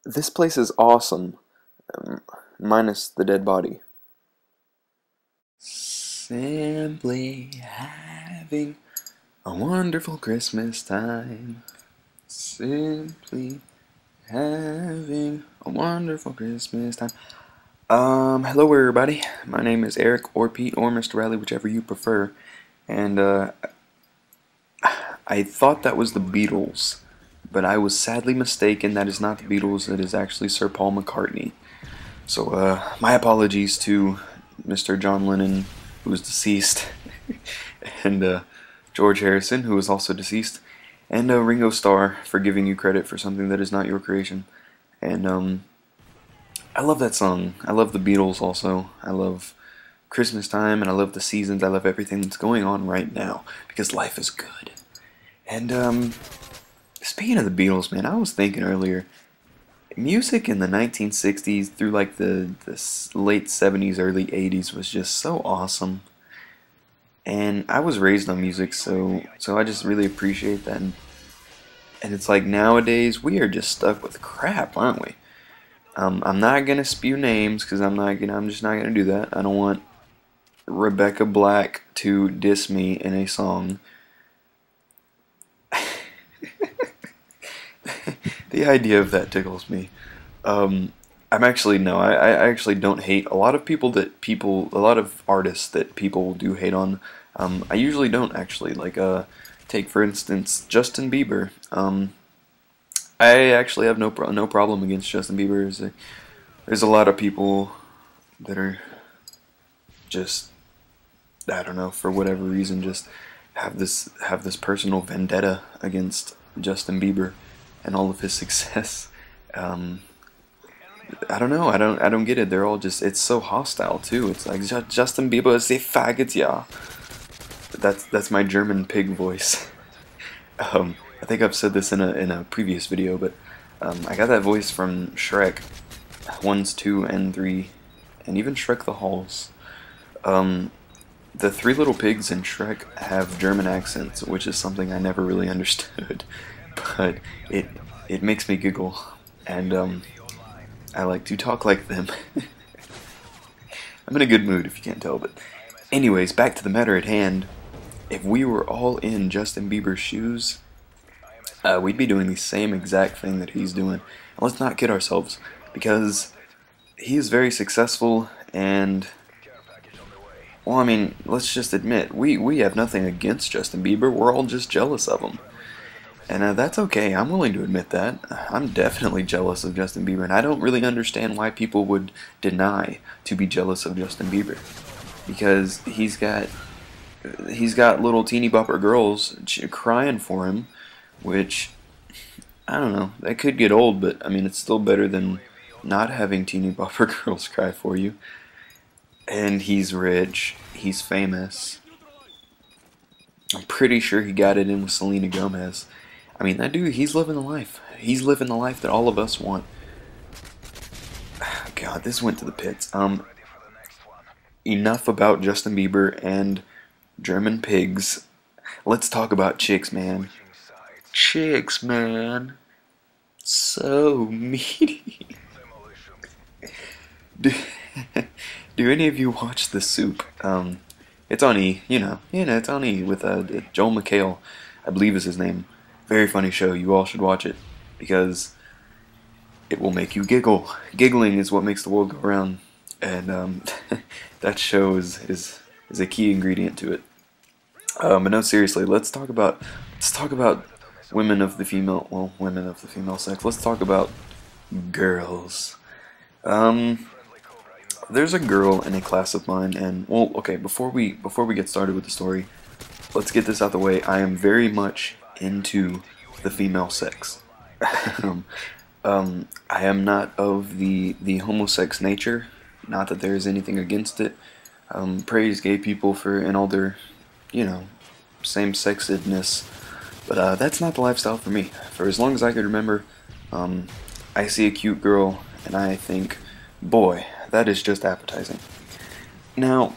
This place is awesome, um, minus the dead body. Simply having a wonderful Christmas time. Simply having a wonderful Christmas time. Hello everybody. My name is Eric or Pete or Mr. Riley, whichever you prefer. And I thought that was the Beatles, but I was sadly mistaken. That is not the Beatles. It is actually Sir Paul McCartney. So my apologies to Mr. John Lennon, who is deceased, and George Harrison, who is also deceased, and Ringo Starr for giving you credit for something that is not your creation. And I love that song. I love the Beatles also. I love Christmas time, and I love the seasons. I love everything that's going on right now because life is good. And speaking of the Beatles, man, I was thinking earlier, music in the 1960s through like the late 70s, early 80s was just so awesome. And I was raised on music, so I just really appreciate that. And it's like nowadays we are just stuck with crap, aren't we? I'm not gonna spew names because I'm just not gonna do that. I don't want Rebecca Black to diss me in a song. The idea of that tickles me. I'm actually no, I actually don't hate a lot of a lot of artists that people do hate on. I usually don't actually take for instance Justin Bieber. I actually have no problem against Justin Bieber. There's a lot of people that are just, I don't know, for whatever reason just have this personal vendetta against Justin Bieber and all of his success. I don't know. I don't get it. They're all just. It's so hostile too. It's like Justin Bieber is a faggot, yeah. That's my German pig voice. I think I've said this in a previous video, but I got that voice from Shrek 1s, 2, and 3, and even Shrek the Halls. The three little pigs in Shrek have German accents, which is something I never really understood, but it makes me giggle, and I like to talk like them. I'm in a good mood if you can't tell, but anyways, back to the matter at hand. If we were all in Justin Bieber's shoes, we'd be doing the same exact thing that he's doing. And let's not kid ourselves, because he is very successful, and well, I mean, let's just admit, we have nothing against Justin Bieber. We're all just jealous of him. And that's okay. I'm willing to admit that. I'm definitely jealous of Justin Bieber, and I don't really understand why people would deny to be jealous of Justin Bieber, because he's got little teeny bopper girls crying for him, which I don't know. That could get old, but I mean, it's still better than not having teeny bopper girls cry for you. And he's rich. He's famous. I'm pretty sure he got it in with Selena Gomez. I mean, that dude, he's living the life. He's living the life that all of us want. God, this went to the pits. Enough about Justin Bieber and German pigs. Let's talk about chicks, man. Chicks, man. So meaty. Do any of you watch The Soup? It's on E, it's on E with Joel McHale, I believe is his name. Very funny show. You all should watch it because it will make you giggle. Giggling is what makes the world go round, and that show is a key ingredient to it. But no, seriously, let's talk about women of the female sex. Let's talk about girls. There's a girl in a class of mine, and well, okay, before we get started with the story, let's get this out the way. I am very much into the female sex. I am not of the homosex nature. Not that there is anything against it. Praise gay people for and all their, same-sexedness. But that's not the lifestyle for me. For as long as I could remember, I see a cute girl and I think, boy, that is just appetizing. Now,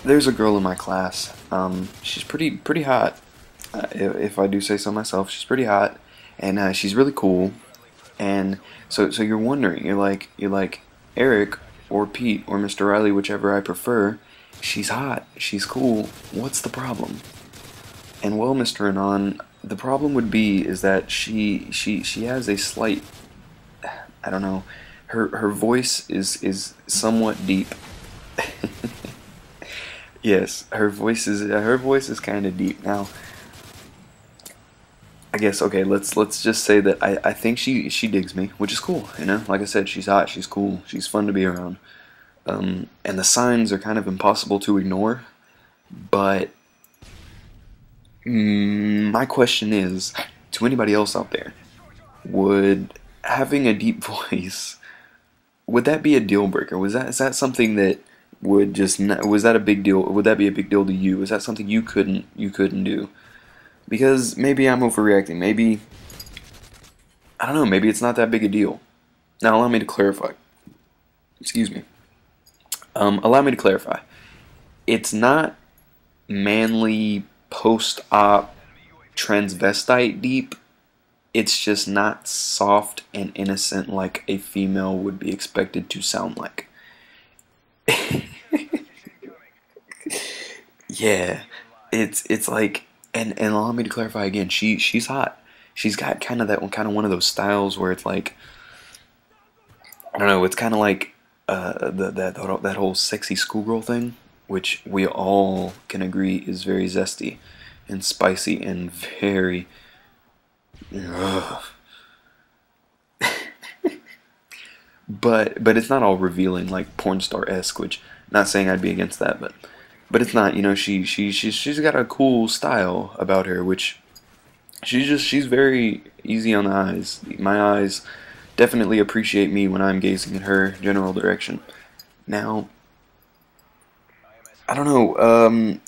there's a girl in my class. She's pretty hot. If I do say so myself, she's pretty hot, and she's really cool. And so you're wondering, you're like Eric or Pete or Mr. Riley, whichever I prefer. She's hot, she's cool. What's the problem? And well, Mr. Anon, the problem would be is that she has a slight, I don't know, her voice is somewhat deep. Yes, her voice is kind of deep. Now, I guess, okay, let's just say that I think she digs me, which is cool, you know? Like I said, she's hot, she's cool, she's fun to be around. And the signs are kind of impossible to ignore, but my question is, to anybody else out there, would having a deep voice, would that be a deal breaker? Is that something that would just not, was that a big deal? Would that be a big deal to you? Is that something you couldn't do? Because maybe I'm overreacting. Maybe, I don't know, maybe it's not that big a deal. Now allow me to clarify. Excuse me. Allow me to clarify. It's not manly post-op transvestite deep. It's just not soft and innocent like a female would be expected to sound like. Yeah, it's like, and allow me to clarify again. She's hot. She's got kind of one of those styles where it's like, I don't know. It's kind of like that whole sexy schoolgirl thing, which we all can agree is very zesty and spicy and very. Ugh. But it's not all revealing like porn star-esque, which not saying I'd be against that, but it's not, you know, she's got a cool style about her, which she's very easy on the eyes. My eyes definitely appreciate me when I'm gazing in her general direction. Now, I don't know,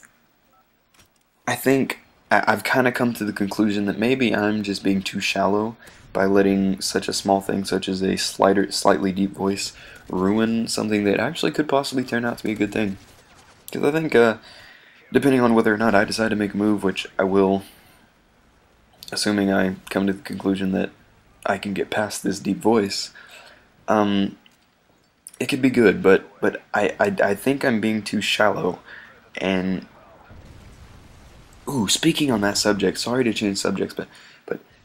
I think I've kind of come to the conclusion that maybe I'm just being too shallow by letting such a small thing such as a slightly deep voice ruin something that actually could possibly turn out to be a good thing. Because I think, depending on whether or not I decide to make a move, which I will, assuming I come to the conclusion that I can get past this deep voice, it could be good, but I think I'm being too shallow. And ooh, speaking on that subject, sorry to change subjects, but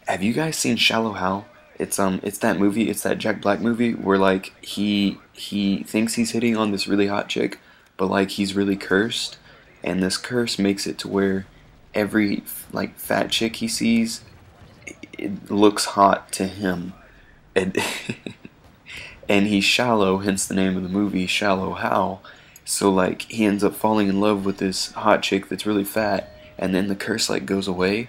have you guys seen Shallow Hal? It's that movie, it's that Jack Black movie where like he thinks he's hitting on this really hot chick, but like he's really cursed, and this curse makes it to where every like fat chick he sees, it looks hot to him, and and he's shallow, hence the name of the movie, Shallow Hal. So like he ends up falling in love with this hot chick that's really fat, and then the curse like goes away,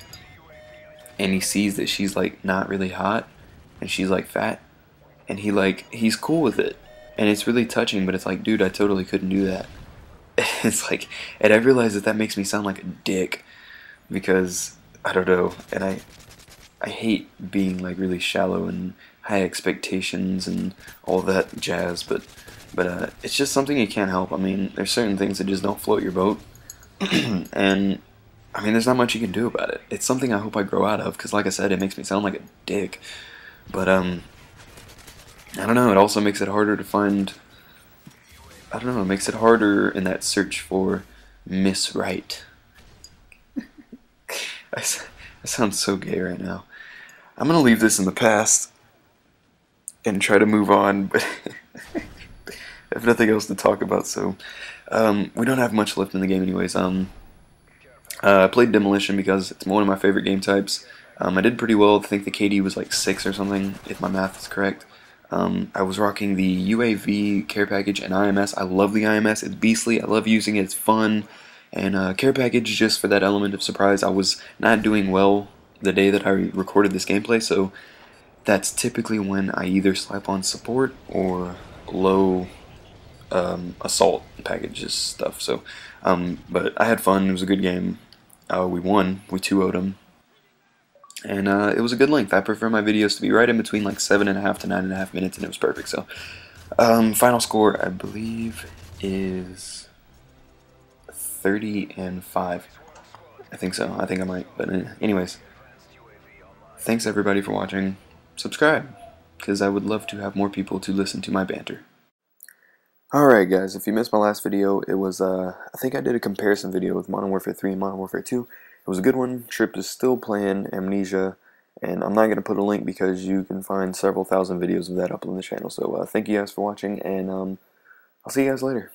and he sees that she's like not really hot, and she's like fat, and he's cool with it, and it's really touching. But it's like, dude, I totally couldn't do that. It's like, and I realize that makes me sound like a dick, because I don't know, and I hate being like really shallow and high expectations and all that jazz, but it's just something you can't help. I mean, there's certain things that just don't float your boat, and I mean, there's not much you can do about it. It's something I hope I grow out of, because like I said, it makes me sound like a dick. But I don't know, it also makes it harder to find, I don't know, it makes it harder in that search for Miss Right. I sound so gay right now. I'm gonna leave this in the past and try to move on, but I have nothing else to talk about, so we don't have much left in the game anyways. I played Demolition because it's one of my favorite game types. I did pretty well. I think the KD was like 6 or something, if my math is correct. I was rocking the UAV care package and IMS. I love the IMS. It's beastly. I love using it. It's fun. And care package, just for that element of surprise. I was not doing well the day that I recorded this gameplay, so that's typically when I either slap on support or low assault packages stuff. So, but I had fun. It was a good game. We won. We 2-0'd them. And it was a good length. I prefer my videos to be right in between like 7.5 to 9.5 minutes, and it was perfect. So, final score, I believe, is 30-5. I think so. I think I might. But anyways, thanks everybody for watching. Subscribe. because I would love to have more people to listen to my banter. Alright guys, if you missed my last video, it was, I think I did a comparison video with Modern Warfare 3 and Modern Warfare 2. It was a good one. Trip is still playing Amnesia, and I'm not going to put a link because you can find several thousand videos of that up on the channel. So thank you guys for watching, and I'll see you guys later.